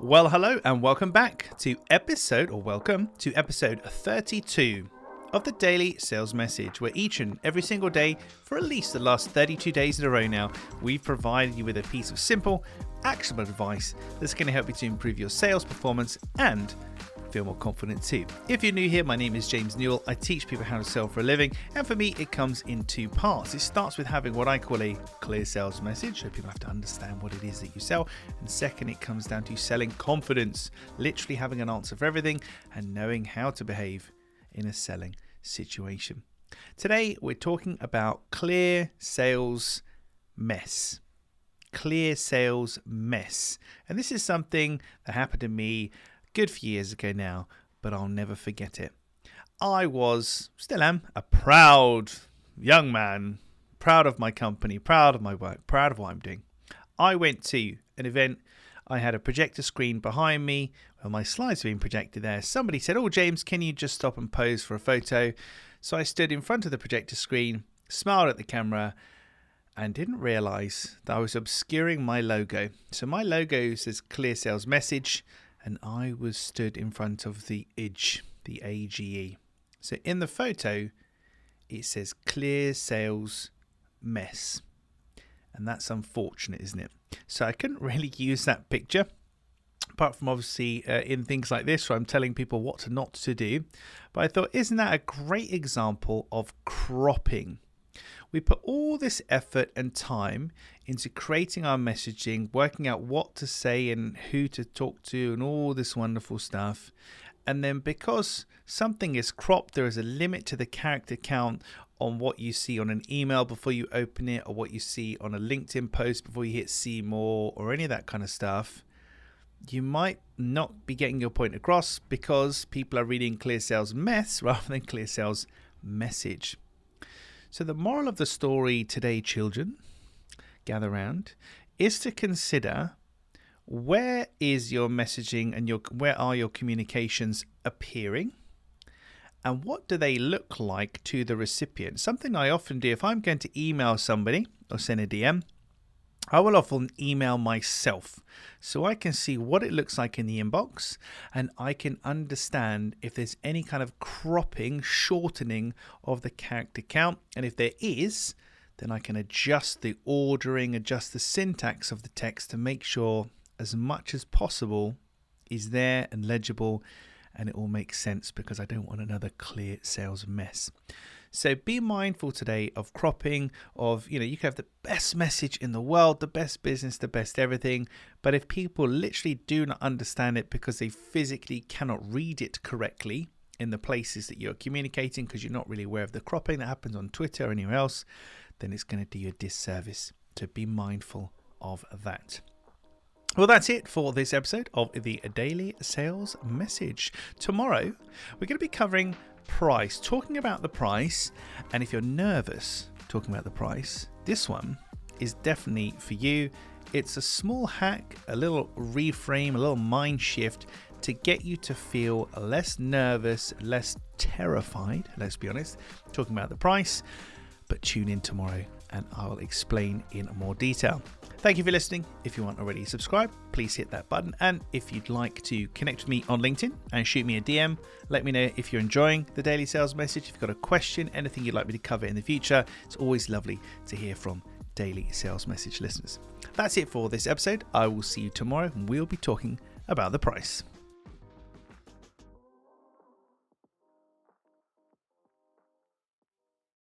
Well, hello and welcome to episode 32 of the Daily Sales Message, where each and every single day for at least the last 32 days in a row now, we've provided you with a piece of simple, actionable advice that's going to help you to improve your sales performance and feel more confident too. If you're new here, my name is James Newell. I teach people how to sell for a living, and for me it comes in two parts. It starts with having what I call a clear sales message, so people have to understand what it is that you sell, and second, it comes down to selling confidence, literally having an answer for everything and knowing how to behave in a selling situation. Today we're talking about clear sales mess. Clear sales mess. And this is something that happened to me good few years ago now, but I'll never forget it. I still am, a proud young man, proud of my company, proud of my work, proud of what I'm doing. I went to an event. I had a projector screen behind me, and my slides were being projected there. Somebody said, "Oh, James, can you just stop and pose for a photo?" So I stood in front of the projector screen, smiled at the camera, and didn't realize that I was obscuring my logo. So my logo says Clear Sales Message, and I was stood in front of the AGE, the AGE. So in the photo, it says Clear Sales Mess. And that's unfortunate, isn't it? So I couldn't really use that picture, apart from obviously in things like this where I'm telling people what not to do. But I thought, isn't that a great example of cropping? We put all this effort and time into creating our messaging, working out what to say and who to talk to and all this wonderful stuff. And then because something is cropped, there is a limit to the character count on what you see on an email before you open it, or what you see on a LinkedIn post before you hit see more, or any of that kind of stuff. You might not be getting your point across because people are reading Clear Sales Mess rather than Clear Sales Message. So the moral of the story today, children, gather round, is to consider where is your messaging and where are your communications appearing, and what do they look like to the recipient? Something I often do if I'm going to email somebody or send a DM, I will often email myself so I can see what it looks like in the inbox, and I can understand if there's any kind of cropping, shortening of the character count. And if there is, then I can adjust the ordering, adjust the syntax of the text to make sure as much as possible is there and legible, and it all makes sense, because I don't want another clear sales mess. So be mindful today of cropping, you can have the best message in the world, the best business, the best everything. But if people literally do not understand it because they physically cannot read it correctly in the places that you're communicating, because you're not really aware of the cropping that happens on Twitter or anywhere else, then it's going to do you a disservice. So be mindful of that. Well, that's it for this episode of the Daily Sales Message. Tomorrow, we're going to be covering price, talking about the price. And if you're nervous talking about the price, this one is definitely for you. It's a small hack, a little reframe, a little mind shift to get you to feel less nervous, less terrified, let's be honest, talking about the price. But tune in tomorrow and I'll explain in more detail. Thank you for listening. If you aren't already subscribed, please hit that button. And if you'd like to connect with me on LinkedIn and shoot me a DM, let me know if you're enjoying the Daily Sales Message. If you've got a question, anything you'd like me to cover in the future, it's always lovely to hear from Daily Sales Message listeners. That's it for this episode. I will see you tomorrow and we'll be talking about the price.